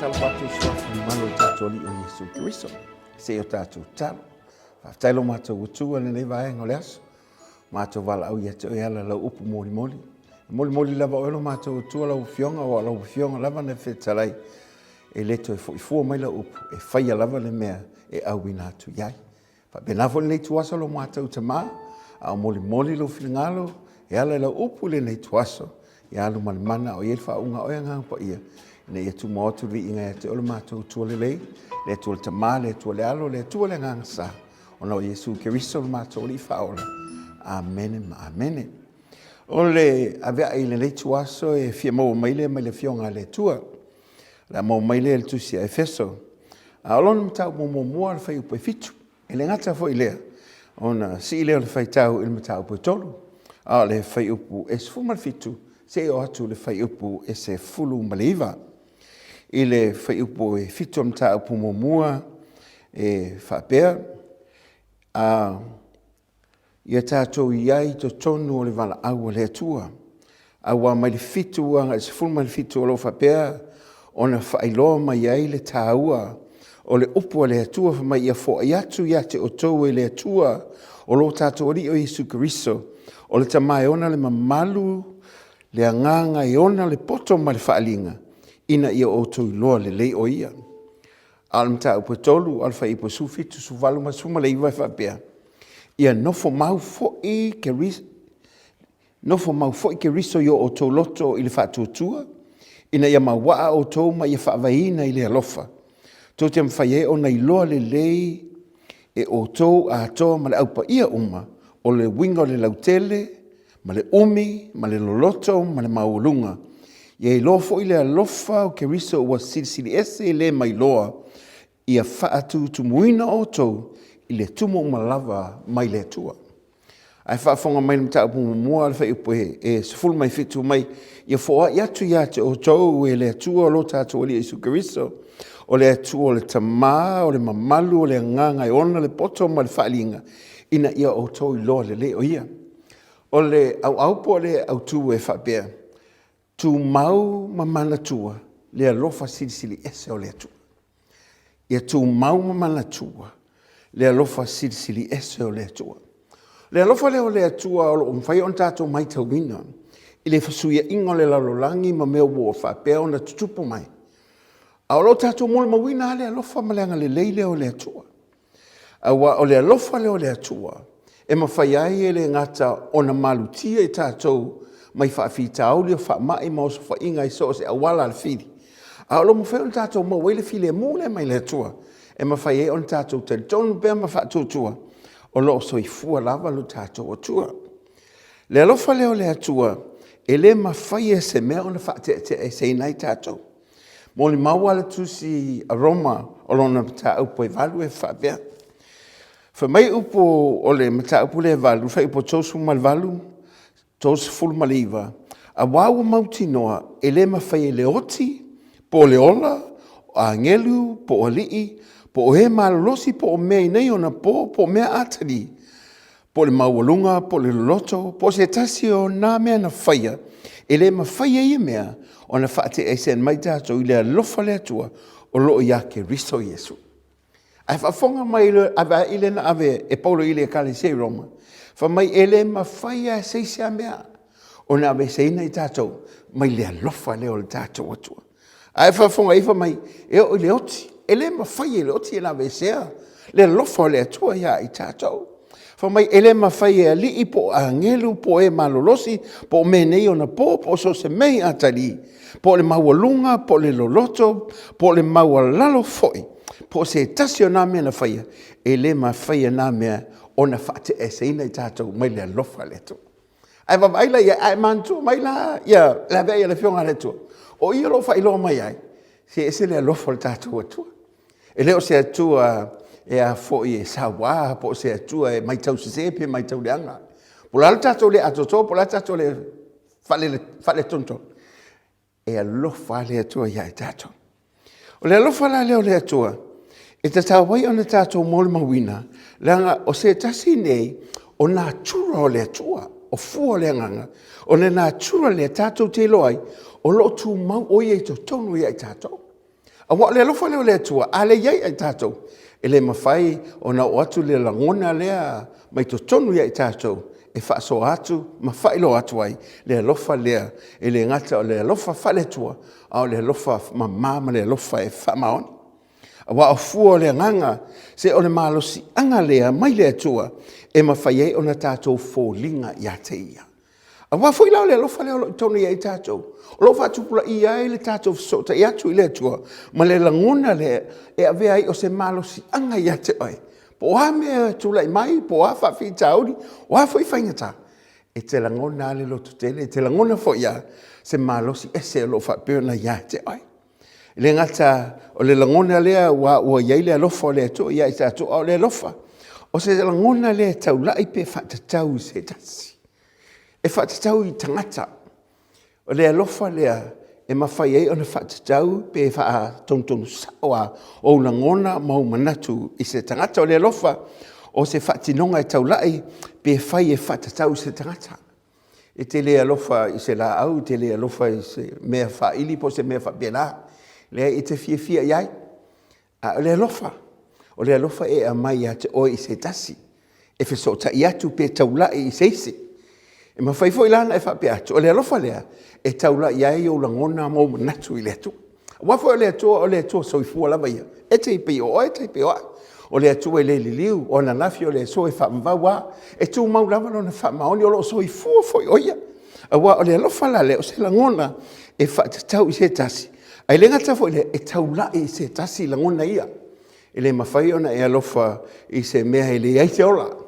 salvatu suafu malo tatoli o Yesu Kristo. Se o tatu talo. Faftalo mato utua le nei vae ngoleas. Mato vala au yeto e ala la upu moli moli. Moli moli lava oelo mato utua la ufionga o la ufionga lava ne fetalai. E leto e fua mai la upu. E faia lava le mea e au binatu yai. Fa benafo le nei tuaso lo mato utama. Au moli moli lo filingalo. E ala la upu le nei tuaso. E alu malimana o yelfa unga o yanga pa ia. Ne ia tu motu vi inga te ole matou tua le lei, le tua le tamā, le tua le alo, le tua le ngangasa. Ona o Yesu Keriso le matou li faola. Amene ma amene. Ole avea i le tuaso e fia mau maile mai le fionga le tua. La mau maile le tusi a Efeso. A olona matau mo mua le fai upo e fitu. E le ngata fo i lea. Ona si leo le fai tau il matau upo e tolu. A le fai upo e sfuma le fitu. Se o atu le fai upo e se fulu maliva. I le fai upo e fito mta upo momua e whapea. Ia tātou iai to tonu o le wala au le atua. Awa mai le fito anga, se fulu mai le fito o lo whapea. O na whailoa mai ai le tāua. O le upo le atua mai ia fo iatu iate o tau e le atua. O lo tātou ori o Yesu Keriso. O le tamai ona le mamalu, le anganga e ona le poto ma le whaalinga. Ina ia o tau loa le lei o ia. Alamta upo tolu, alfa ipo sufitu, suvalu ma suma le iwa whapea. Ia nofo mau fo i ke riso yo o tau loto i le whatutua. Ina ia mawaa o tau ma ia whaavaina i le alofa. Tau te mwhaie o nei loa le lei e o tau a toa ma le aupa ia uma. O le wingo le lautele, ma le umi, ma le loloto, ma le maulunga. Ia i loa fo i le alofa o ke riso ua silisili ese i le mai loa. Ia whaatu tumuina o tau i le tumo malava mai le tua. Ai whaafonga mai le mta upu mua alfa upo e sefulu mai fitu mai. Ia foa i atu iate o tau e le tua o lo tātou o le Yesu Keriso. O le tua o le tamā, o le mamalu, o le nganga, i ona le poto ma le whaalinga. Ina ia o tau i loa le le o ia. O le au po le au tu e whapea. Tu mau mamana tua, le alofa silisili ese o le atua. Ia tu mau mamana tua, le alofa silisili ese o le atua. Le alofa leo le atua o mwhai on tātou mai tau mina. I le fasuia ingo le lalolangi ma mea ua whapea o na tutupo mai. A o lo tātou mole mawina le alofa maleanga le leile o le atua. Awa o le alofa leo le atua. E mawhai ai e le ngata o na malutia i tātou mai whaafita au leo whaamai ma oso whainga i so se awala le whiri. A lo mwhai on tātou ma wele while mule mai le atua. E mawhai e on tātou te tonu bea ma whaatotua. O lo so i fua lava lo tātou o tua. Le alofa leo le atua, e le mawhai e se mea o na whaate e se inai tātou. Mo le maua le tusi aroma o lo na mta upo e valu e whaapea. Fa mai upo o le mta upo le valu, fa upo tosu mal valu, tosu fulu maliva. A wawa mauti noa, e le mawhai e le oti, po le ola, a ngelu, po o lii, po o he malolosi, po o mea inei ona po mea atari. Po le maualunga, po le loloto, po se tasi o nā mea na whaia. E le mawhaia i mea, o na whaate e sen mai tātou i le alofa le atua, o loo ia ke riso Yesu. Ai whafonga mai ave ile na ave e paulo ile kale se Roma. Fa mai ele mawhaia se sia mea, o na ave se ina i tātou, mai le alofa leo le tātou atua. Ai whafonga ifa mai, e o le oti, ele mawhaia le oti e na ave sea, le alofa le atua ia i tātou. Fa mai ele mawhaia li i po a ngelu, po e malolosi, po me nei ona po so se mei atari, po le maualunga, po le loloto, po le maualalo foi, po se tasio nā mea na whaia, ele mawhaia nā mea ona whaate e se ina i tātou mai le alofa le tu. Ai wawaila ia ai mantua mai la, ia la vea ia le fionga le tu. O ia lo whailo mai ai, se ese le alofa le tātou atua. E leo se atua e a foi e sawa, po se atua e mai tau sepe, mai tau leanga. Po la tātou le atoto, po la tātou le fale tonto. E alofa le atua ia i tātou. O le alofa la leo le atua, e te tawai o na tātou mole mawina, leanga o se tasi nei, o nā tura o le atua, o fua le anganga, o nā tura le tātou te loai, o lo tu mau o iei to tonu ia i tātou. Awa le alofa leo le atua, a le iai ai tātou. E le mawhai o na o atu le langona lea mai to tonu iai tātou. E whaaso atu, mawhai lo atu ai, le alofa lea, e le ngata o le alofa whale tua, au le alofa mamama le alofa e whamaoni. Awa o fua le nganga, se o le malosi anga lea mai le atua, e mawhai e o na tātou fōlinga ia te ia. Awa foi lao le alofa leo tonu iai tātou. O lo fa tupula ia e le tātou sota i atu i le atua, ma le langona le e ave ai o se malosi anga ia te oi. Po a mea tula i mai, po a whawhi tauri, o a foi whaingata. E te langona le lotu tele, te langona fo ia, se malosi e se lo whapena ia te oi. Le ngata o le langona lea ua iai le alofa le atua ia i tātou o le alofa. O se langona le taulai pe whatatau se tasi. E whatatau i tangata. O le alofa lea e mawhai ei o na whatatau pe wha tontonu sawa o na ngona mau manatu i se tangata. O le alofa o se whatinonga e taulai pe whai e whatatau se tangata. E te le alofa i se la au, te le alofa i se mea whaili po se mea whabela. Lea i te fia iai. O le alofa. O le alofa e a mai a te oi i se tasi. E whesota i atu pe taulai i se isi. E mawhai fo ilana e whape atu. O le alofa lea, e taula iai o langona mau manatu i le atu. Wafo o le atua soifua lava ia. E te ipi o e te ipi o. O le atua e le liliu, o na nafi o le so e whamvaua. E tu mau lava no na whamaoni o lo soifua fo i oia. Awa o le alofa la le o se langona e whatatau i se tasi. Ai le ngata fo e taula i se tasi langona ia. E le mawhai ona e alofa i se mea e le aite ola.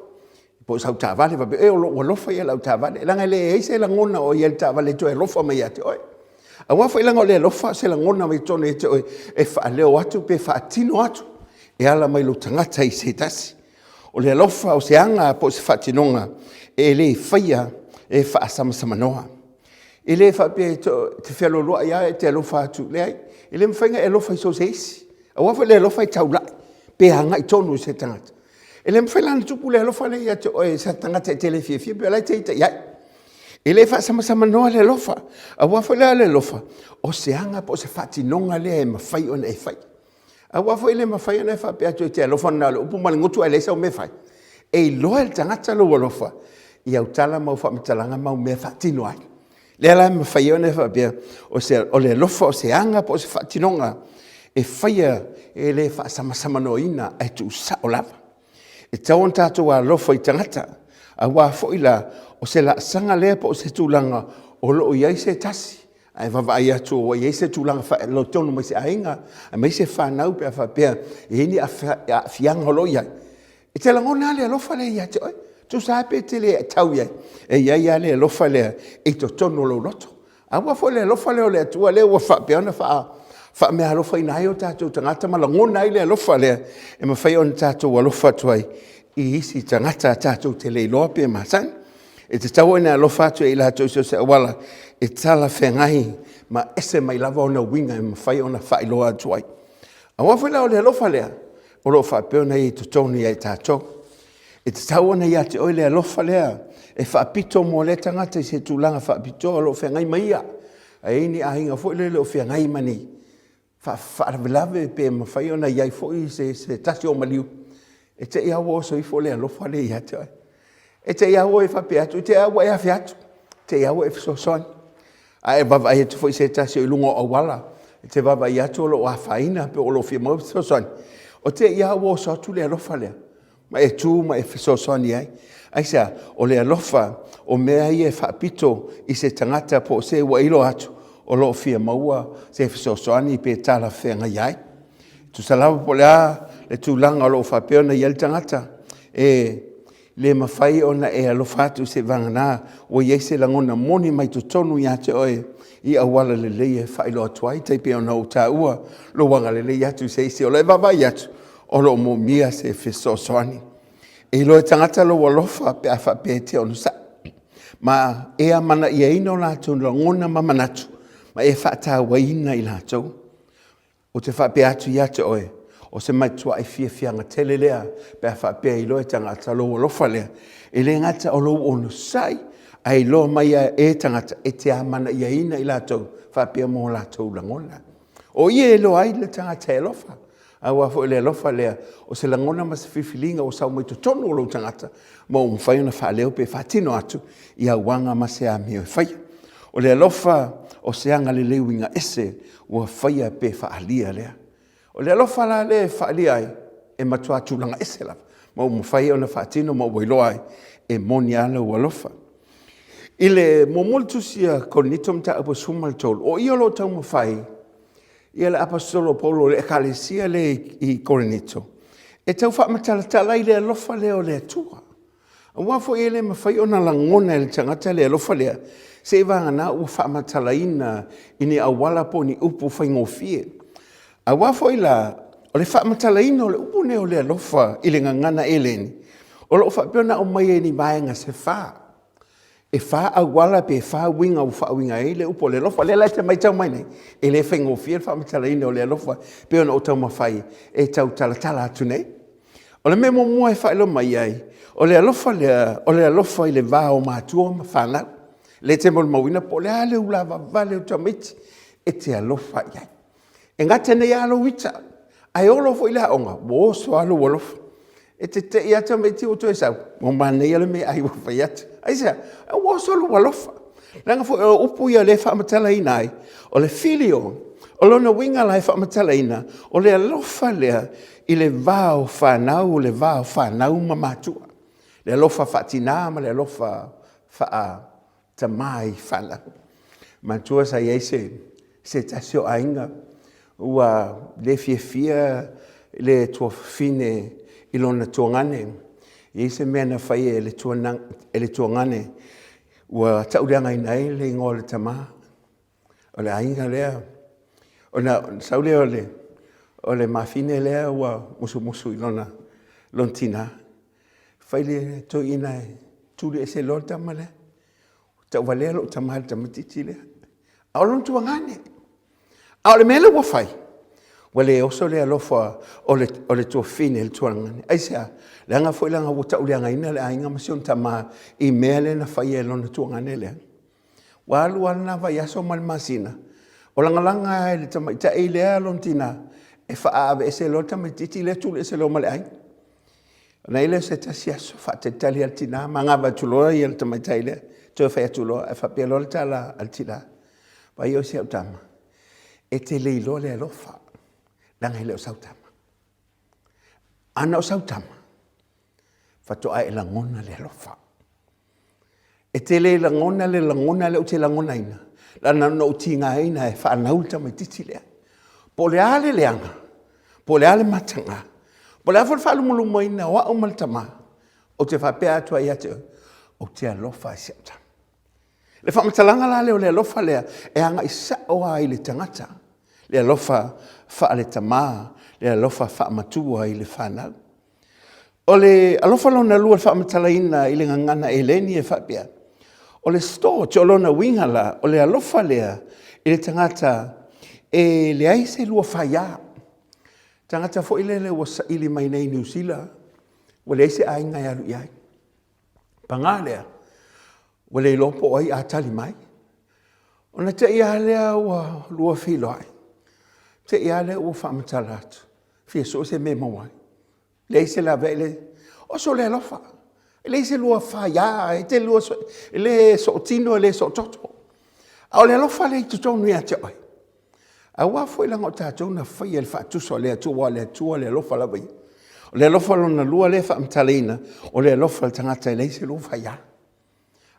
Po sa tavale va e o lofa ia la tavale langa le e se la ngona o ia tavale to e lofa mai ate oi a wa fa langa le lofa se la ngona mai tone te oi e fa le o atu pe fa tino atu e ala mai lo tangata i se tasi o le lofa o se anga po se fa tinonga e le faia e fa sama sama noa e le fa pe te felo lo ia e te lofa atu le ai e le mfenga e lofa so seis a wa fa le lofa i taula pe hanga i tonu se tangata. E le mwhelana tupu le alofa le ia te oe sa tangata e tele fia pe lai teita iai. E le wha sama noa le lofa. A wafa lea le lofa. O se anga po se whatinonga le e mawhai o ne e whai. A wafa le mawhai o ne e wha pe atu e te alofa na le upu mali ngutu e le sa o me whai. E i loa le tangata lo alofa. I au tala mau whamitalanga mau me whatino ai. Le ala mawhai o ne e wha pe o le lofa o se anga po se whatinonga. E whaia e le wha sama noa ina e tu sa o lava. E tau an tātou a lofa i tangata, a wā foila o se la sanga lea po o se tūlanga o loo iai se tasi. Ai wawai atu o iai se tūlanga wha lo tonu mai se ainga, a mai se whanau pe a whapea, e hini a fianga lo iai. E te langona le a lofa lea iai te oi, tu sape te le tau iai, e iai a le a lofa lea e to tonu lo roto. A wā foila le lofa leo le atua lea ua whapea na wha mea alofa ina ai o tātou tangata ma langona ai le alofa lea e mawhai o tātou alofa tuai i isi tangata tātou te leiloa pe mātang. E te tau ina alofa atu e ila tau se awala e tala whengai ma ese mai lava o na winga e mawhai o na whailoa tuai. A wawhila o le alofa lea o lo whapeo na i tutonu i tātou. E te tau ina i ate o le alofa lea e whapito mo le tangata i se tūlanga whapito o lo whengai maia. A ini a hinga fo le o whengai mani. Whaaravelave pe mawhai ona iai fōi se tasi o maliu. E te ia o so i fō le alofa le i ate. E te ia o e whape atu, te ia o e awhi atu. Te ia o e fisosoan. A e wawa e tu fōi se tasi o i lungo o wala. E te wawa i atu o lo a whaina pe o lo fia mau fisosoan. O te ia o so atu le alofa lea. Ma e tu ma e fisosoan i ai. Aisa, o le alofa o mea i e whapito i se tangata po se wa ilo atu. O lo fia maua se fisosoani pe tala whenga iai. Tu salawa po lea le tūlanga o lo whapeo na iel tangata. E le mawhai o na e alofatu se vangana o iese langona moni mai tu tonu i ate oe i awala le leie whailo atuai teipe o na o tā ua lo wanga le leie atu se isi o le vavai atu o lo mo mia se fisosoani. E lo e tangata lo walofa pe a whape te onu sa. Ma e a mana i eino lātou langona mamanatu. Ma e whata waina i lātou. O te whape atu i ate oe. O se maitua e whianga tele lea. Pea whape i loe tangata lo lofa lea. E le ngata o lo ono sai. Ai lo mai e tangata e te amana i aina i lātou. Whape mo lātou langona. O ia e lo ai le tangata e lofa. Aua fo le lofa lea o se langona ma se fifilinga o sau mai to tonu o lo tangata. Ma o mwhai ona wha leo pe whatino atu i a wanga ma se a mio e whai. O le lofa o se anga le leuinga ese ua whaia pe whaalia lea. O le lofa la le whaalia ai e matua tūlanga ese la. Ma o mwhai ona whatino ma o wailoa ai e moni ala ua lofa. Ile momoltusia konito mta apo sumal tol. O iolo tau mwhai ia le apostolo Paulo le ekalesia le I Korinito. E tau wha matalatala I le alofa leo le atua. A wafo e le mawhai ona langona le tangata le alofa lea. Se wanga na ua wha matalaina ini awala po ni upu whaingofie. A wafo la o le wha matalaina o le upu neo le alofa I le ngangana eleni. O lo wha peona o mai e ni maenga se wha. E wha awala pe wha winga u wha winga e le upo le lofa. Le lai te mai tau mai nei. E le whaingofie le wha matalaina o le alofa. Peona o tau mawhai e tau talatala atu nei. O le memo mua e wha ilo mai ai. O le alofa I le vā o mātua ma whanau. Le te mol mawina po le ale ula vale o tamiti. E te alofa iai. E ngate nei alo wita. Ai olo fo I le haonga. Woso alo wolofa. E te te ia tamiti o to e sau. Mo manei ale me ai wafa iata. Ai sea. Woso alo wolofa. Langa fo upu ia le wha matala ina ai. O le filio. O lona winga lai wha matala ina. O le alofa lea. I le vā o whanau. Le vā o whanau ma mātua. Le alofa whatina ma le alofa wha tamai whala. Mātua sa iei se tasio ainga. Ua le fia le tua fine I lona tuangane. Iei se mea na whai e le tuangane. Ua taureanga inai le ingo le tama. O le ainga lea. O na saule o le mafine lea ua musu I lona tina. Whai le to ina e tūre e se lor tama lea. Tau walea lo tama le tamatiti lea. A o lona tuangane. A o le mele ua whai. Wale oso le alofa o le tua fine le tuangane. Aisea, le anga fwoi langa ua tau le anga ina le ainga masion tama I mea le na whai e lona tuangane lea. Walu na vai aso mal masina. O langa le tamaita e lea lon tina. E wha ave e se lo tamatiti le tūle e se lo male ainga. Na ile se tasi aso wha te tali al tina. Mangava tuloa I al tamaita I lea. Toi whai tuloa. E wha pia lo le tala al tina. Vai o se au tama. E te leilo le alofa. Langa ile o sautama. Ana o sautama. Fatoa e langona le alofa. E te le langona le o te langona ina. Lana no tinga ina e whanau tama titi lea. Po le ale leanga. Po le ale matanga. Po le afol whalu mulumo ina o au maltama. O te whapea atua I ate o te alofa I sautama. Le whamatalanga la leo le alofa lea e anga I saoa I le tangata. Le alofa wha le tama, le alofa wha matua I le whanau. O le alofa lona lua wha matalaina I le ngangana e leni e whapea. O le sto te olona wingala, o le alofa lea I le tangata e le aise lua whaia. Tangata fo ile le wasa ili mai nei New Zealand, o le aise ainga alu iai. Pangalea, o le lopo ai a tali mai. O na te ia lea ua lua whilo ai. Te ia le ua whamatala atu. Fia so se me mawai. Le se la vele. O so le alofa. Le se lua whaia. Te lua so. Le so tino le so toto. A o le alofa le tutonu ia te oi. A wafo ilang o tātou na whai e le whaatuso le atua le alofa la wai. O le alofa lona lua le whamatalaina. O le alofa le tangata le se lua whaia.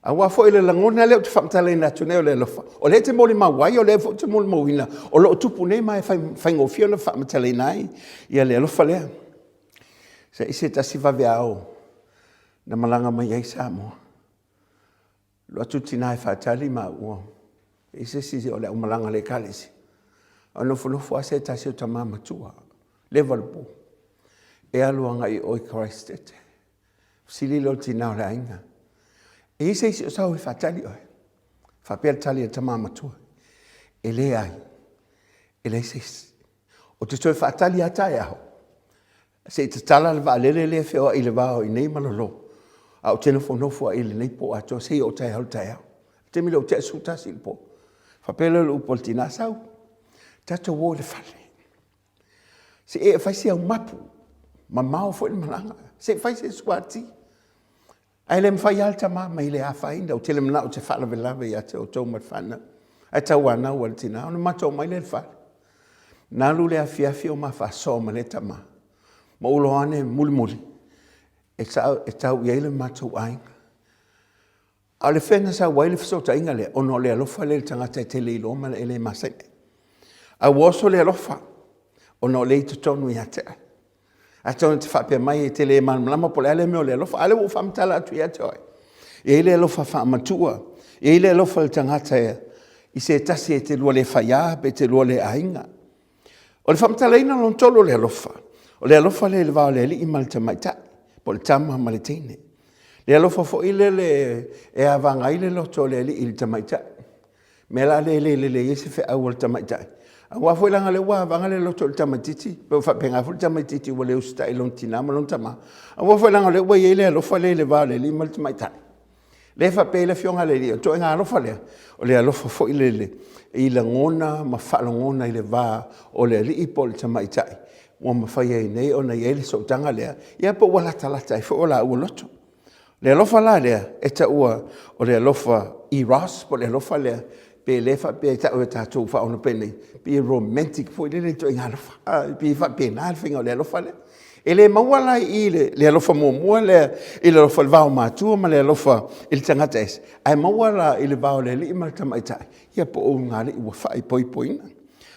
A wafo ile langona leo te whamatalaina atu neo le alofa. O le te moli mawai o le te moli mawina. O lo tupu ne mai whaingofio na whamatalaina ai. Ia le alofa lea. Sa ise tasi vave ao. Na malanga mai ai Samoa. Lo atu tina e whaatali ma ua. Ise sisi o le umalanga le kalisi. O nofu ase tasi o tamama tua. Le valpo. E aluanga I oi Christ ete. Sili lo tina o le ainga. E ise isi o sau I whaatali oi. Whapea tali e tamama tua. E le ai. E le ise. O te toi whaatali atai aho. Se te tala le waalele le whio I le wao I nei malolo. A o tena whanofua I le nei po ato. Se o tai hau tai au. Te mile o te asutasi le po. Whapea le upo le tina sau. Tātou o le whale. Se e whaisi au mapu, ma mao fo i malanga. Se whaisi suati. Ai le mwhai alta ma mai le a whainda, o tele mna o te whala velawe ia te o tau mat whana. Ai tau wana o altina, o le mato mai le whale. Nā lu le a fiafi o ma whaso ma le tama. Ma ulo ane muli muli. E tau i eile mato ainga. A le whenga sa waile fisota inga le, ono le alofa le tangata te le ilo ma le ele masai. A woso le alofa, ono le i tonu i atea. A tonu te whapea mai e te le malama po le ale meo le alofa, ale wo whamtala atu i atea oi. E le alofa whaamatua, e le alofa le tangata i se tasi e te lua le whaia, pe te lua le ainga. O le whamtala ina lon tolo le alofa, o le alofa le vao le li i malta maita, po le tama ma le teine. Le alofa fo ile le e avanga ile loto le li il tamaita. Me la le yese fe awal tamaita. Wa fo langa le wa avanga le loto le tamatiti. Pe fa penga fo tamatiti wo le usta ilon tinama lon tama. Wa fo langa le wa ile alofa le va le li mal tamaita. Le fa pe le fionga le li to nga alofa le. O le alofa fo ile le ila ngona ma fa ngona ile va o le li pol tamaita. Wa ma fa ye nei ona ye so tanga le. Ya po wala talata fo ola o loto. Le alofa la lea, e ta ua o le alofa i ras, po le alofa lea, pe lefa pe ta ua tātou wha ono pene, pe romantic po le to inga alofa, pe wha pe nā whinga o le alofa lea. E le mawala i le alofa mua lea, i le alofa le vau mātua, ma le alofa i le tangata ese. Ai mawala i le vau le li ima tamaitai, ia po o ngā le ua whai poina.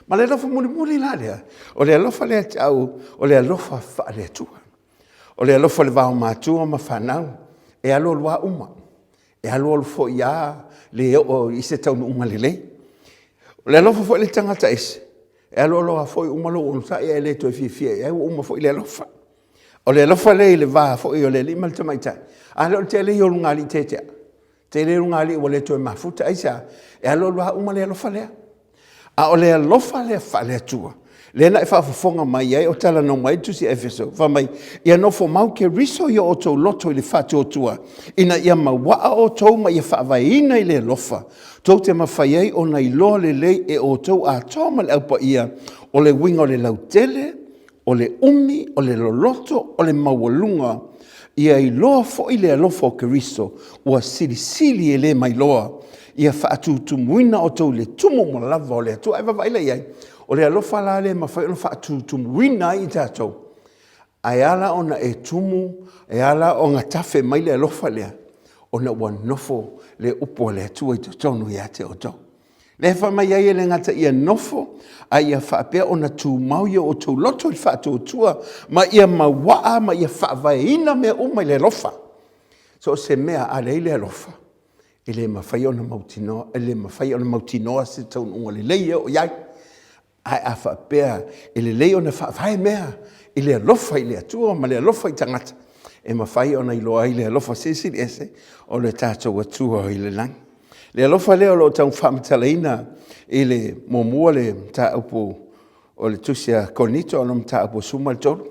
Ma le alofa muli la lea, o le alofa lea tau, o le alofa wha lea tua. O le alofa le vau mātua ma whanau, e alo lua uma, e alo fo ia, le o i se tau uma lelei. Le alofa fo i le tangata ese, e alo loa fo i uma lo unsa, e le to fie, e uma fo i le alofa. O le alofa le i le va fo i o le lima le tamaitai. A lo te le i o lungali te tea. Te le lungali o le to e mafuta aisa, e alo lua uma le alofa lea. A o le alofa lea fa lea tua. Le na e whaafafonga mai ai o tala no mai tusi efeso. Wha mai, ia no fo mau ke riso ia o tau loto i le whatu o tua. Ina ia ma waa o tau ma ia whaavaina i le lofa. Tau te mawhai ai o nei loa le lei e o tau a tōma le aupa ia. O le winga o le lautele, o le umi, o le loloto, o le mawalunga. Ia i loa fo i le alofa o ke riso. Ua sili e le mai loa. Ia whaatu tumuina o tau le tumu mo lava o le atua. Ewa vaila iai. O le alofa la le mawhai ona whaatutumu wina i tātou. Ai ala ona e tumu, e ala o ngā tawhi mai le alofa lea. Ona ua nofo le upo le atua i tonu i ate o tau. Le whamai ai le ngata ia nofo, a ia whaapea ona tū mau ia o tau loto i whaatu o tua, ma ia mawaa, ma ia whaavaina mea umai le alofa. So se mea a le alofa. E le mawhai ona mautinoa, e le mawhai ona mautinoa se tau unga le leia o iai. Ai a whaapea, e le leo na whaafai mea, i le alofa i le atua, ma le alofa i tangata. E mawhai ona i loa i le alofa sesiri ese, o le tātou atua i le lang. Le alofa leo lo tau whaamatalaina, i le momua le tā upo, o le tusia konito, o le tā upo suma le tonu.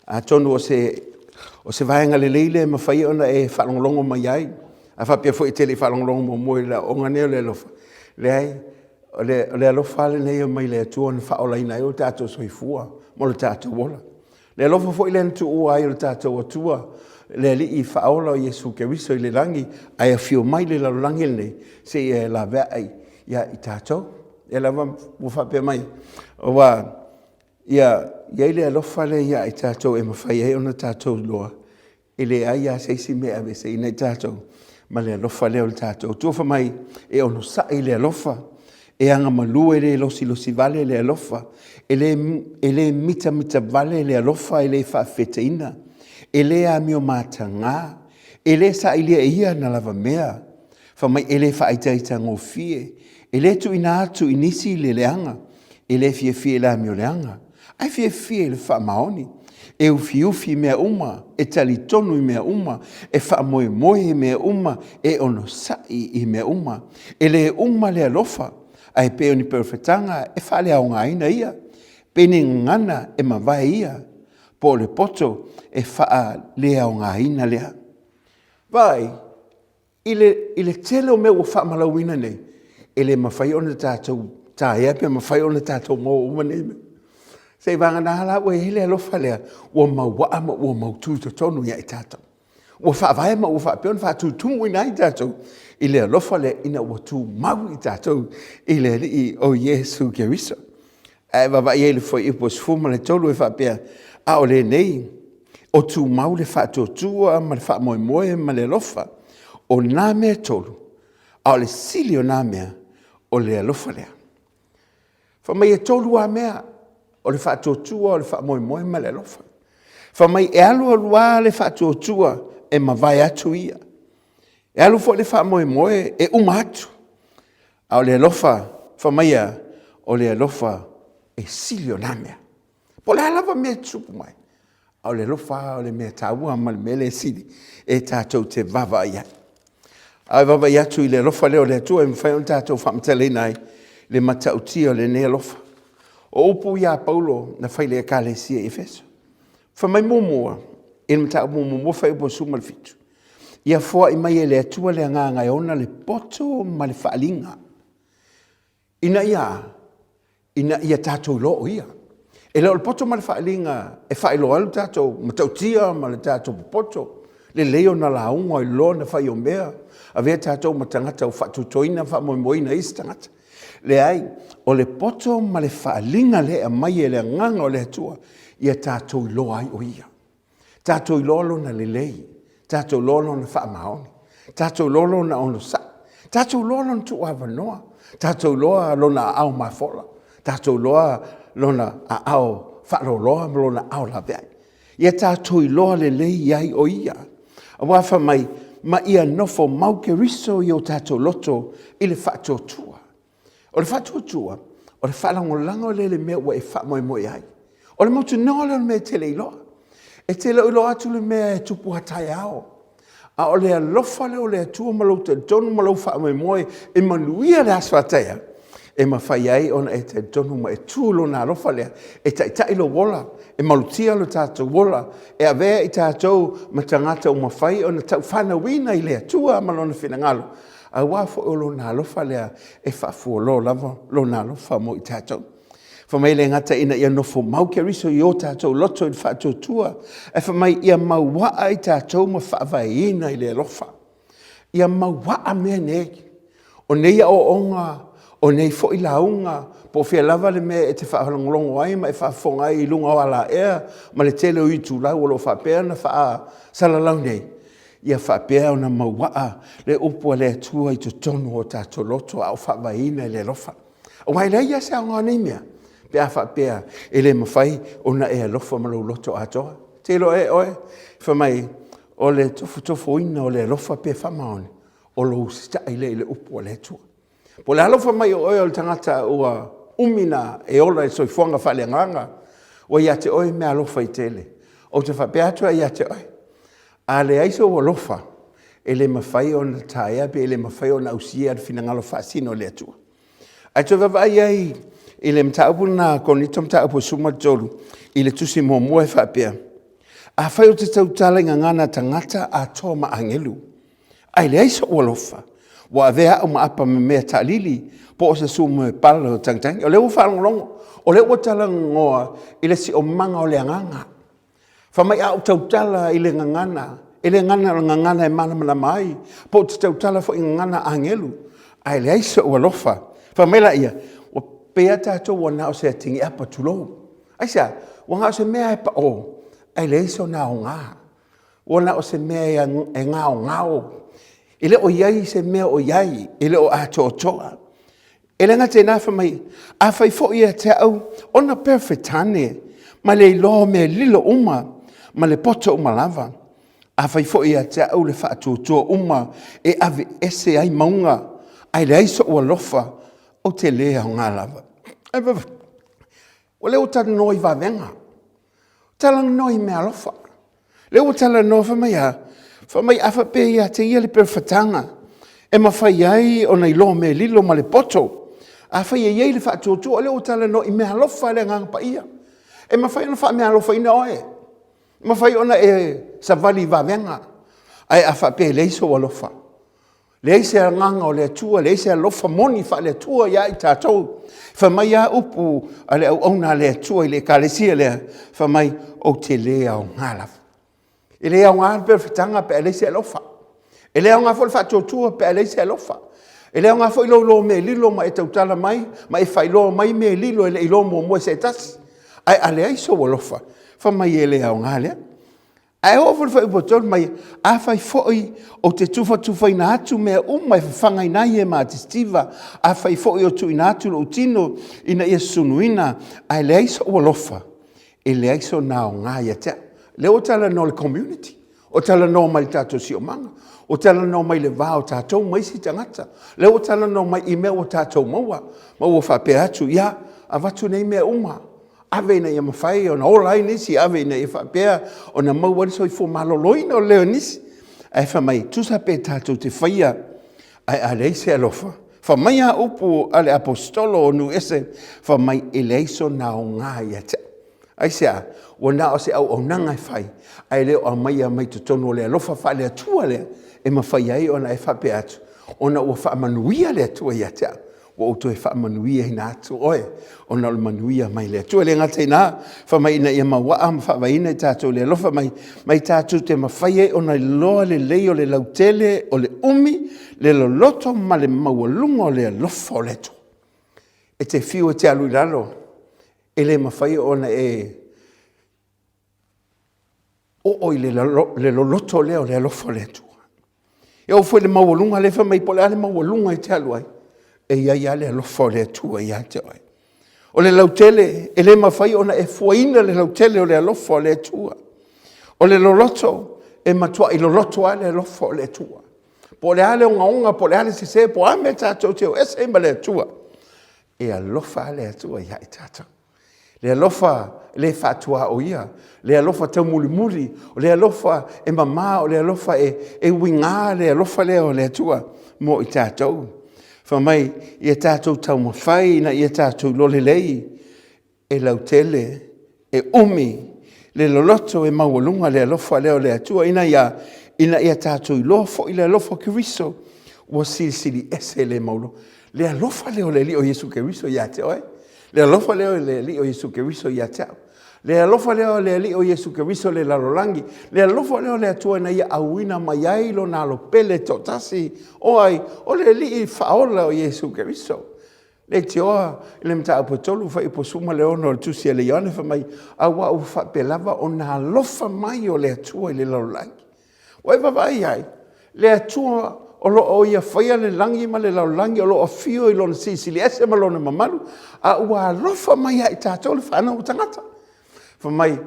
A tonu o se vaenga le leile, mawhai ona e whalongolongo mai ai. A whapea fo i tele whalongolongo momua i la onga neo le alofa. Le ai, o le alofa le nei o mai le atua na whaola ina o tātou soifua, mo le tātou wola. Le alofa fo i le ntu ua ai o le tātou atua, le li i whaola o Jesu Keriso i le rangi, ai a whio mai le lalangi nei, se i la vea ai, ia i tātou, e la whapea mai. O wa, ia le alofa le ia i tātou e mawhai ai o na tātou loa, e le ai a seisi mea ve se i nei tātou, ma le alofa le o le tātou. Tuofa mai e ono sa i le alofa, e anga malua e le losi vale le alofa, e le mita vale le alofa e le whaafetaina, e le a mio mātanga, e le sa ilia ia na lava mea, whamai e le whaitaita ngofie, e le tu ina atu inisi le leanga, e le fie la mio leanga, ai fie le whaamaoni, e ufi mea uma, e tali tonu i mea uma, e whaamoe i mea uma, e ono sai i mea uma, e le uma le alofa, ai pe ni perfetanga e fale au ngaina ia pe ni ngana e mavai ia po le poto e fa le au ngaina lea vai ile tele o me o fa malawina nei ele mafai ona tātou Ta ia pe mawhai o na tātou mō umanime. Sei vanga na hala ua hele alofa lea, ua mawaa ma ua mautu to tonu ia I tātou. Ua whaavae ma ua whaapeon whaatu tumu ina I tātou. I lea alofa lea ina ua tu mau I tātou. I lea li o Yesu Keriso. E wawa I ele foi ipo sfuma le tolu e whaapea. A o le nei, o tu mau le whaatu tua ma le wha moe moe ma le alofa. O nā mea tolu. A o le sili o nā mea o le alofa lea. Whamai e tolu a mea. O le whaatotua o le whaamoemoe ma le alofa. Whamai e alu alua le whaatotua e mawai atu ia. E alu fo le whaamoemoe e atu. A o le alofa, whamai o le alofa e sili o namea. Po le alawa mea tupu mai. A o le alofa o le mea taua ma le mele sili e tātou te vava ia. A vava ia atu I le alofa leo le atua e mwhai on tātou whamatele nai le matautia o le ne alofa. O upu ia Paulo na whaile a kālesia Efeso. Whamai mōmua, e mta mōmua whai upo suma le fitu. Ia fua I mai e le atua le ngā ngai ona le poto ma le whaalinga. Ina ia tātou lo o ia. E leo le poto ma le whaalinga e whailo alu tātou matautia ma le tātou poto. Le leo na launga I lo na whai o mea. A vea tātou matangata o whatutoina whamoimoina isi tangata. Le ai, o le poto ma le whaalinga le a mai e le nganga o le atua, ia tātou ilo ai o ia. Tātou ilo na le lei, tātou ilo na whaamaoni, tātou ilo na ono sa, tātou ilo na tu awanoa, tātou ilo na au mawhola, tātou ilo na au whaaroloa ma na au la vea. Ia tātou ilo le lei ai o ia. A wafa mai, ma ia nofo mau ke riso I o tātou loto I le whaatotua. O le whatuatua, o le whalangolanga o le mea ua e whamoemoe ai. O le mautu noa le mea tele iloa. E tele iloa atu le mea e tupu hatai ao. A o le alofa le o le atua malau te donu malau whamoemoe e manuia le aswataia. E mawhai ai ona e te donu ma e tūlo na alofa lea. E tai lo wola. E malutia lo tātou wola. E avea I tātou matangata o mawhai ona tau whanawina I le atua malona whinangalo. A wafo o lo na alofa lea e whafu lo lava lo na alofa mo I tātou. Whamai le ngata ina ia nofo mau ke riso I o tātou loto I whātou tua. E whamai ia mawaa I tātou ma whaavaina I le alofa. Ia mawaa mea neki. O neia o onga, o nei fo I launga, po fia lava le mea e te whaahalongolongo ai ma e whaafonga I lunga o ala ea, ma le tele o I tūlau o lo whaapea na whaa salalau nei. Ia whaapea o na mawaa le upua le atua I tonu o tātou loto au whaavaina I le alofa. O mai lei ia se au ngā nei mea. Pea whaapea e le mawhai o na e alofa malau loto atoa. Te lo e oe, whamai o le tofu ina o le alofa pea whamaone. O lo usita I le upua le atua. Po le alofa mai o oe o le tangata ua umina e ola e soifuanga whale nganga. O ia te oe me alofa I tele. O te whaapea atua ia te oe. A le aiso o alofa, e le mawhai o na taia, pe e le mawhai o na usia ar finangalo whaasino le atua. Ai to vavai ai, e le mtaupu na konito mtaupu suma tolu, I le tusi mo mua e whaapea. A whai o te tautala inga ngana tangata a toa ma angelu. Ai le aiso o alofa, wa avea o maapa me mea talili, po o se sumo e pala o tangtangi, o le ua whalongolongo, o le ua talangoa, I le si o manga o le anganga. Whamai au tautala I le ngangana. E le ngangana e mana mai. Po te tautala fo I ngangana angelu. Ai le aisa ua lofa. Whamai la ia. Wa pea tātou wa nao se atingi apa tulou. Aisa, wa ngao se mea e pa o. Ai le aisa o nao ngā. Wa nao se mea e ngao ngao. E le o iai se mea o iai. E le o ato toa. E le ngate nā whamai. A whai fo ia te au. Ona perfetane. Ma le ilo me lilo uma. Ma le poto uma lava. A whai fo ia te au le whaatutua uma e ave ese ai maunga. Ai le aiso ua lofa o te lea o ngā lava. O leo tala noi va venga. Tala noi mea lofa. Leo tala no whamai awha pe ia te ia le perfetanga. E ma whai ai o nei lo me lilo ma le poto. A whai ia le whaatutua o leo tala noi mea lofa le nganga pa ia. E ma whai ona wha mea lofa ina oe. Ma whai ona e savali va venga. Ai a wha pe leiso o lofa. Le se nganga o le atua, le se alofa moni fa le atua ia I tātou. Fa mai a upu a le au ona le atua I le kalesia le, fa mai o te lea o ngalafu. E le au ngā perfetanga pe le se alofa. E le au ngā fol whatotua pe le se alofa. E le au ngā fo ilo me lilo ma e tautala mai, ma e whailo mai me lilo e le ilo mo se tasi. Ai ale ai so alofa. Fa mai e le au ngā lea. Ai o fo fo tol mai a fai foi o te tufa ina atu me mai fanga ina ye ma te stiva a fai foi o tu ina atu o tino ina ia sunuina ai le ai so alofa. E le ai so na o ngā ia te. Le o tala no le community. O tala no mai tato si o manga. O tala no mai le vao tato mai si tangata. Le o tala no mai ime o tato maua. Maua whape atu ia. A watu nei mea uma. Ave na ia mawhai o na olai nisi. Ave na ia whapea o na maua niso I fo maloloina o leo nisi. Ai whamai tusa pe tato te whaia. Ai a leise alofa. Whamai a upu ale apostolo o nu ese. Whamai e leiso na o ngā ia te. Ai sea, wana o se au nanga e whai. Ai leo a mai te tono le alofa wha le atua le. E ma whai ai ona e whape atu. Ona ua wha manuia le atua I atea. Wa uto e wha manuia hina atu oe. Ona le manuia mai le atua le ngata ina. Wha mai ina ia mawaa ma wha ina I tātou le alofa mai. Mai tātou te ma whai ai ona loa le leo le lautele o le umi. Le loloto ma le mawalunga o le alofa o le to. E te whiu e te alu lalo. E le mawhai ona e o le loloto leo le alofa le tua. E o fwe le mawalunga le whamai po le ale mawalunga I te aluai. E ia le alofa le tua ia te oi. O le lautele, e le mawhai ona e fuaina le lautele o le alofa le tua. O le loloto, e matua I loloto ale alofa le tua. Po le ale onga, po le ale se po ame tātou teo, e se ima le tua. E alofa le tua ia I tātou. Le alofa le fatua o ia, le alofa tau muri, o le alofa e mama, o le alofa e winga, le alofa leo le atua, mo I tātou. Whamai, I tātou tau mawhai, na I tātou lole lei, e lautele, e umi, le loloto e mawalunga le alofa leo le atua, ina ia tātou I lofo, I le alofa kiriso, wa sili ese le maulo. Le alofa leo le li o Yesu kiriso ia te oe. Le alofa leo le li o Yesu Keriso ia tau. Le alofa leo le li o Yesu Keriso le lalolangi. Le alofa leo le atua na ia awina maiai lo na lo pele totasi. Oai, o le li I faola o Yesu Keriso. Le te oa, le mta apotolu fa ipo suma leo no le tusi le ione fa mai. Awa u fa pelava o na alofa mai o le atua I le lalolangi. Wai vavai ai, le atua o lo o ia whaia le langi ma le laulangi o lo o fio I lona sisili ese ma lona mamalu a ua lofa mai I tātou le whana o tangata. Wha mai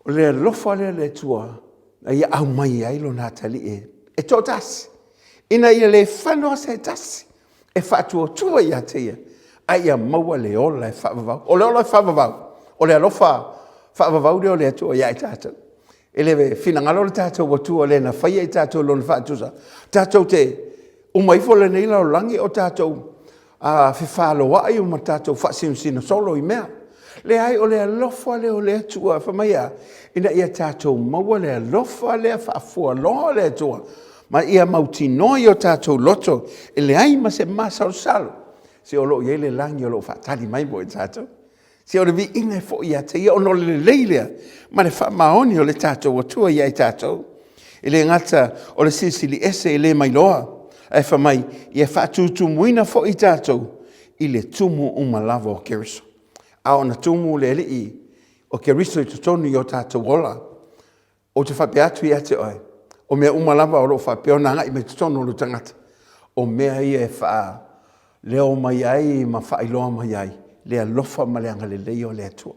o le lofa le tua a ia au mai ai lona tali e tō tasi. Ina ia le whanua se tasi e whatua tua ia te ia a ia maua le ola e whavavau. O le ola e whavavau. O le alofa whavavau le o le atua ia I tātou. Ele fina ngalo le tātou watua le na whaia I tātou lona whaatusa. Tātou te umaifo le nei lau langi o tātou whiwhalo ai o ma tātou whaasimusina solo I mea. Le ai o le alofa le o le atua whamaia. Ina ia tātou maua le alofa le whaafua loa le atua. Ma ia mauti noi o tātou loto. E le ai ma se masao salo. Se o lo iei le langi o lo whaatali mai mo I tātou. Se o le vi inga fo ia te ia ono le leilea. Ma le wha maoni o le tātou o tua ia I tātou. E le ngata o le sisili ese e le mai loa. E wha mai, ia wha tutu muina fo I tātou. I le tumu umalava o Keriso. A ona tumu le li I o Keriso I tutonu I o tātou ola. O te whape atu ia te oi. O mea umalava o lo whape o nanga I me tutonu o lo tangata. O mea ia e wha leo mai ai ma wha iloa mai ai. Le alofa ma le anga le leo le atua.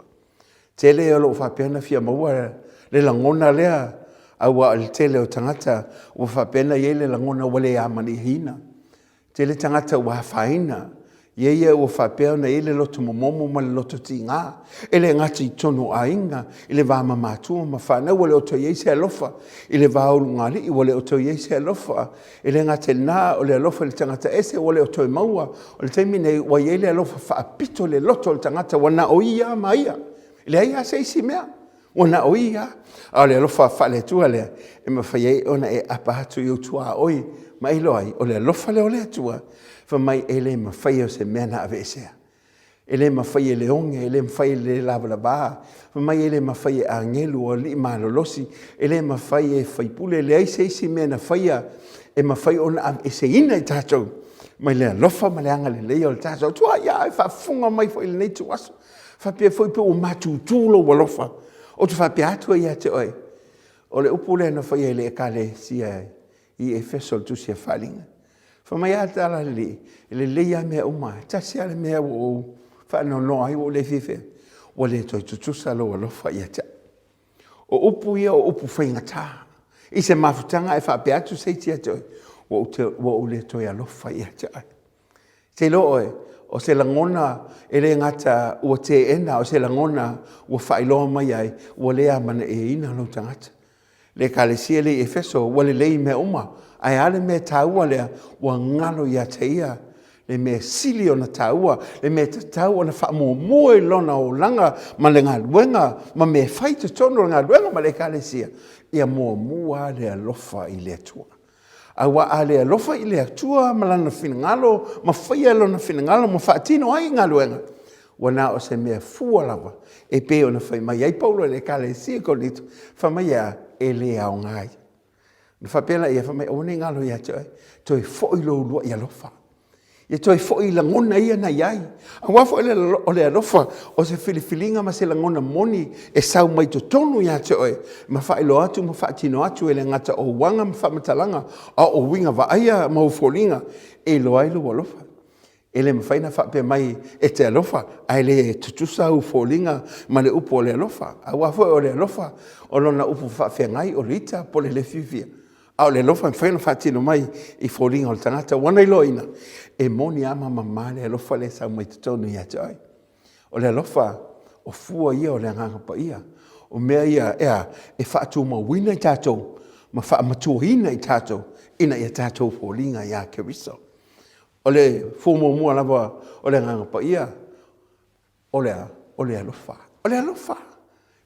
Te leo lo whapena fia maua le langona lea awa le tele o tangata o whapena ye le langona wale amani hina. Te le tangata wa whaina ye o whapea na ele loto momomo ma le loto ti ngā. Ele ngati tono a inga, ele wā mamatua ma whana wale o to ye se alofa. Ele wā olu ngari I wale o to ye se alofa. Ele ngate nā o le alofa le tangata ese wale o to I maua. O le teimine wa ye le alofa whaapito le loto le tangata wana o ia ma ia. Ele ai a se isi mea. Wana o ia. A le alofa whale tua lea. E ma whaiei ona e apahatu I utua oi. mai loai o le alofa le o le atua fa mai ele mawhai o se mea na avesea. Ele mawhai le onge, ele mawhai le lava fa mai ele mawhai a ngelu o li malolosi, ele mawhai whaipule le aise isi mea na whaia e mawhai o na ese ina I tātou. Mai le alofa ma le anga le leo le tātou. Tua ia e whafunga mai fo ele nei tu aso. Whapea foi pe o matutūlo wa lofa. O tu whapea atua ia te oi. O le upule na whaia le kale sia I Efeso tu sia whalinga. Whamai atala le leia mea uma. Tasia le mea o whanau ai o le whiwhea. O le toi tutusa lo wa lofa ia te. O upu ia o upu whainga tā. I se mafutanga e whapea atu seitia te oi. O le toi alofa ia te ai. Te lo oi. O se langona ele ngata ua te ena o se langona ua whailoa mai ai ua lea mana e ina lo tangata. Le kalesia le Efeso ua le lei mea uma ai ale mea taua lea ua ngalo ia te ia le mea sili o na taua le mea taua na whaamua lona o langa ma le ngā luenga ma mea whaita tono ngā luenga ma le kalesia ia mua le alofa I le atua. Awa ale alofa I le atua malana finangalo ma whaia lona finangalo ma whaatino ai ngā luenga. Wana o se mea fua lava e pe o na whai mai ai paulo le kale sia konito whamai a e le au ngai. Na whapela ia whamai o ne ngalo ia toi fo I lo lua I alofa. Ia toi fo I langona ia na iai. A wafo o le alofa o se filifilinga ma se langona moni e sau mai to tonu ia ma whailo atu ma whaatino atu e le ngata o wanga ma whamatalanga a o winga wa aia ma ufolinga e lo ai lo alofa. Ele mawhaina whapea mai e te alofa ai le tutusa ufolinga ma le upo o le alofa. A wafo o le alofa o lona upo whapea ngai o rita po le fifia. Au le lofa whaina whaatino mai I folinga o le tangata wana I loina. E moni ama mama le alofa le sau mai tutonu ia te ai. O le alofa o fua ia o le ngangapa ia. O mea ia ea e whaatu mawina I tātou. Ma whaamatuahina I tātou. Ina ia tātou folinga ia keriso. O le fumo mua lava o le ngangapa ia. O le alofa. O le alofa.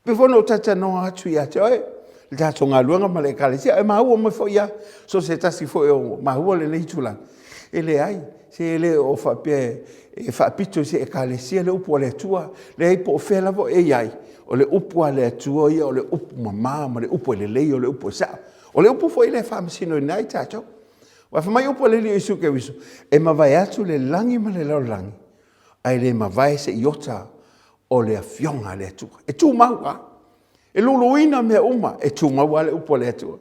Pefono o tata noa atu ia te ai. Le tātou ngā luanga ma le kalesia. E mahua mai fo ia. So se tasi fo e o mahua le nei tula. E le ai. Se ele o whapea e whapito se e kalesia le upu a le atua. Le ai po o whea lava e iai. O le upu a le atua ia. O le upu mamā ma le upu e le lei o le upu sa. O le upu fo i le whamasino I nai tātou. Wa whamai upu a le li isu ke wisu. E mawai atu le langi ma le lau langi. Ai le mawai se iota o le awhionga le atua. E tū maua. E luluina mea uma e tū maua le upu a le atua.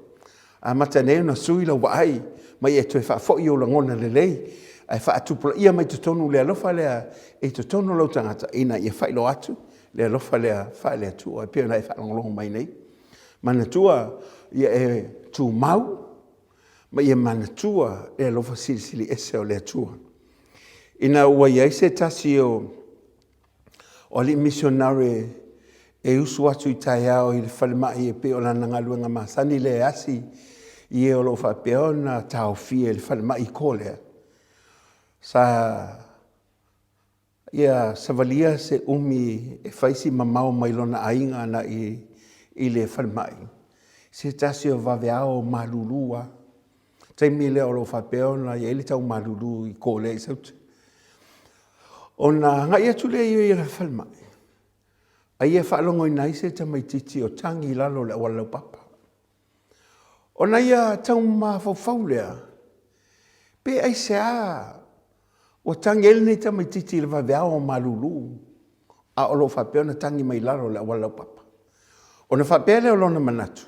A mata neo na sui la waai. Mai e tue whaafo I o langona le lei. Ai whaatupula ia mai tutonu le alofa lea. E tutonu lau tangata. Ina ia whailo atu. Le alofa lea whae le atua. E pia nai whaangolongo mai nei. Mana tua ia e tū mau. Ma ia manatua e alofa sili ese o le atua. Ina ua iai se tasi o li missionary e usu atu I tai au I le whalemai e pe o lana ngaluenga masani le asi I e o lo whapea na tau fie le whalemai kōlea. Sa ia savalia se umi e whaisi mamau mai lona ainga na I le whalemai. Se tasi o vaveao malulua. Taimi lea o lo whapea na I ele tau malulu I kōlea I sautu. O na ngai atu lea I le whalemai. A ia whaalongo I nai se tamaititi o tangi lalo le awalau papa. O na ia tau mawhau lea. Pe ai se a. O tangi ele nei tamaititi le waweao o malulu. A o lo whapea na tangi mai lalo le awalau papa. O na whapea lea o lona manatu.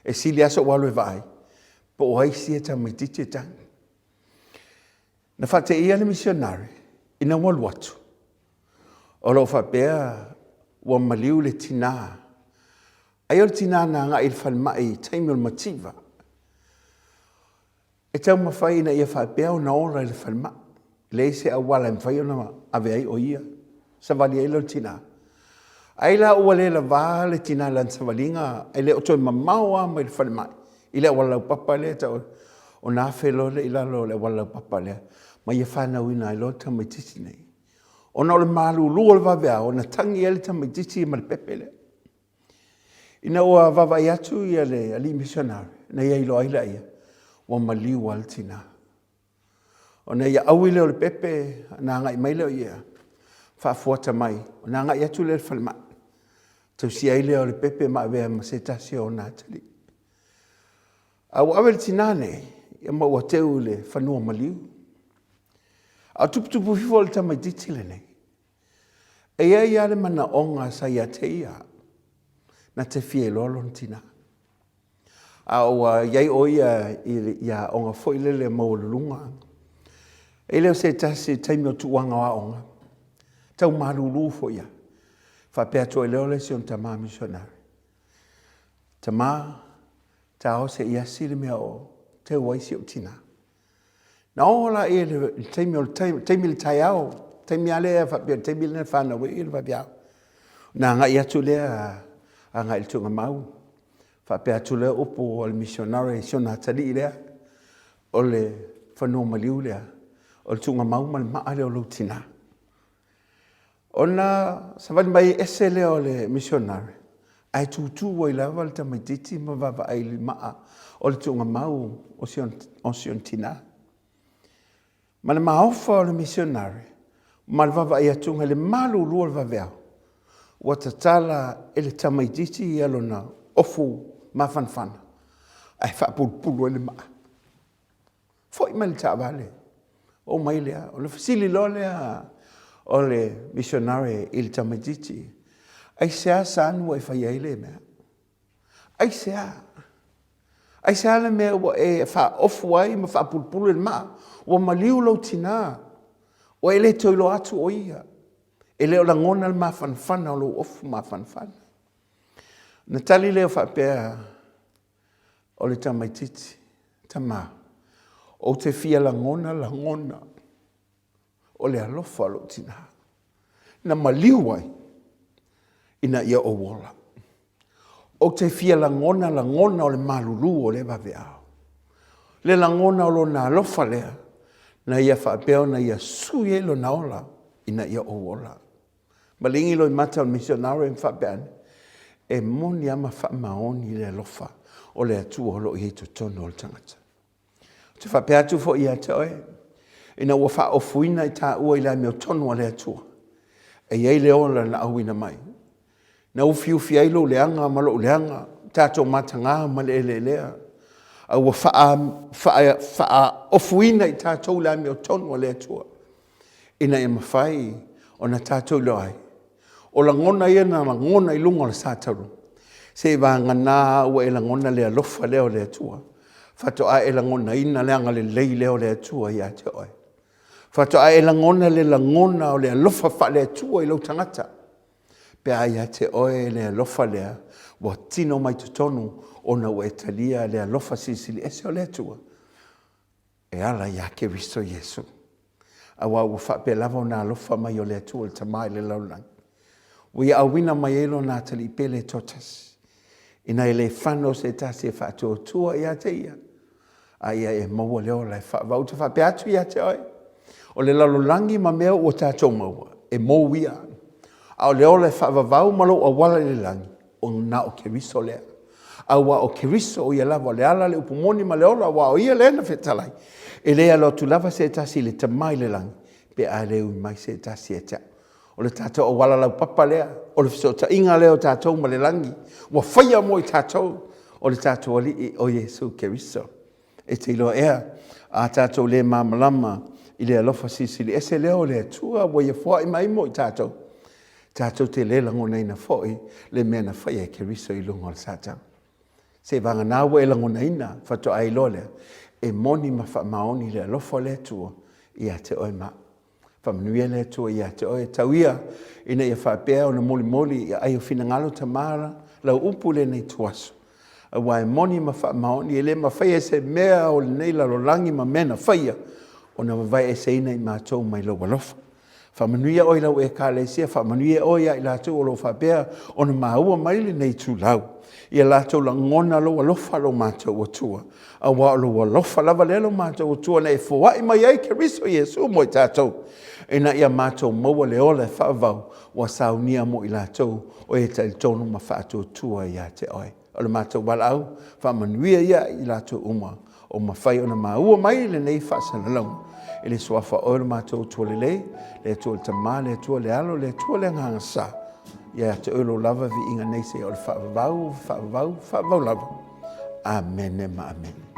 E sili aso walo e vai. Po o haisi e tamaititi e tangi. Na whate ia le missionari. Ina walu atu. O lo whapea wa maliu le tina. Ai o le tina na ngā il whalemai taimi o le mativa. E tau mawhai na ia whapea o na ora i le whalemai. Le se a wala im whai o na ave ai o ia. Savali ai le tina. Ai la ua le la vā le tina lan savalinga. Ai le o toi mamau a mai le whalemai. I le wala papa le tau. O nā whelo le ilalo le wala papa le. Ma ia whanau ina i lo tamaititi nei. O na o le malu lua le vavea, o na tangi ele tamaititi ma le pepe le. Ina ua vavai atu ia le ali missionari, na ia ilo aila ia. wa maliu al tina. O na ia au ile o le pepe na ngai mai leo ia. Whaafuata mai. O na ngai atu le whalma. Tau si aile o le pepe ma vea ma se tasi o nā tali. Au awe le tinane, ia maua teu le whanua maliu. Au tuputupu hifo le tamai ditile nei. E ia le mana onga sa ia te ia. Na te fie lolo tina. Au iai o ia onga foile le maulunga. E leo se tasi taimi o tuanga wa onga. Tau maruru fo ia. Whapea to e leo le si on tama missionary. Tama, ta o se ia sili mea o te waisi o tina. Na ola e le taimi le tai au, taimi ale e whapea, taimi le whana we e le whapea. Na nga ia tu lea a nga il tunga mau. Whapea tu lea upo o le missionary si on hatari lea. O le whanua maliu lea. O le tunga mau ma le maa leo lo tina. Ona savani mai ese leo le missionary. Ai tutu wa i lava le tamaititi ma vava ai le maa o le tunga mau o sion tina. Ma le maofa o le missionary. Ma le vava ai atunga le malu lua le vavea. Wa tatala e le tamaititi i alona ofu ma fanfana. Ai whapulpulu e le maa. Foi mai le taavale. O mai lea. O le fasili lo lea. O le missionary il tamaditi. Ai sea sanu e whai eile mea. Ai sea. Ai sea le mea wa e wha ofu ai ma wha pulpulu e maa. Wa maliu lau tina. O ele toilo atu o ia. Ele o la ngona le maa fanfana o lo ofu maa fanfana. Na tali leo wha pea o le tamaditi. Tama. O te fia la ngona. O le alofa lo tina. Na maliu ai. Ina ia o wola. O te fia la ngona o le malulu o le vaveao. Le la ngona o lo na alofa lea. Na ia whaapeo na ia suye lo naola. Ina ia o wola. Malingi lo i mata o missionary in whapeane. E moni ama whaamaoni le alofa. O le atua lo i heito tono o le tangata. Te whapea tu fo ia te oe. Ina ua wha ofuina i tā ua i la meo tonu a le atua. E iei leo na auina mai. Na ufiufi ai lo leanga ma lo leanga. Tātou matanga ma le lea. A ua wha ofuina i tātou la meo tonu a le atua. Ina e mawhai o na tātou lo ai. O la ngona ia na la ngona i lunga le sātaru. Se wa ngana ua e la ngona le alofa leo le atua. Fato a e la ngona ina leanga le lei leo le atua ia te oe. Fato a e la ngona o le alofa fa le atua i lau tangata. Pe a ia te oe le alofa lea. Wa tino mai tutonu o na ua e talia le alofa sisili ese o le atua. E ala ia ke risto Yesu. A wa ua fa pe lava o na alofa mai o le atua le tamai le laulang. Ua ia awina mai elo na tali pele totas. Ina ele whano se tasi e whaatua tua ia te ia. A ia e maua leo lai whaavau te whape atu ia te oe. O le lalolangi ma mea o tātou maua. E mou ia. A o leo lai whaavavau malo a wala le langi. O na o keriso lea. A wa o keriso o ia lava le ala le upumoni ma leola wa o ia lena whetalai. E lea lo tu lava se tasi le tamai le langi. Pe a leo i mai se tasi e tea. O le tātou o wala lau papa lea. O le fisota inga leo tātou ma le langi. Wa whaia mo i tātou. O le tātou ali o Yesu keriso. E te ilo ea. A tātou le mamalama. I le alofa sisili. Ese leo le tua. Wa ia fua i mai mo i tātou. Tātou te le langona ina foi. Le mea na whaia keriso i lungo al sātang. Se vanga nāua e langona ina. Fato ai lolea. E moni ma wha maoni le alofa le tua. Ia te oi maa. Whamanuia le tua ia te oe tauia ina ia whapea o na moli ia ai o whina ngalo tamara lau upu le nei tuasu. A wai moni ma whaamaoni e le ma whaia se mea o le nei lalolangi ma mena whaia o na wawai e se ina i mātou mai lau walofa. Whamanuia oi lau e ka le sia, whamanuia oi ai lātou o lau whapea o na maua mai le nei tū lau. Ia lātou la ngona lau walofa lau mātou o tua. A wā lau walofa lava le lau mātou o tua na e fawai mai ai keriso Yesu mo i tātou. Ina ia mātou maua le ola e whaavau wa saunia mo i lātou o e tali tonu ma whaatou tua ia te oe. o le mātou walau, whamanuia ia i lātou uma, o mawhai o na maua mai le nei whaasalalonga. E le soafa o le mātou tua le tua le tamā, le tua le alo, le tua le ngangasa. Ia te olo lava vi inga nei se o le whaavavau lava. Amen e ma amen.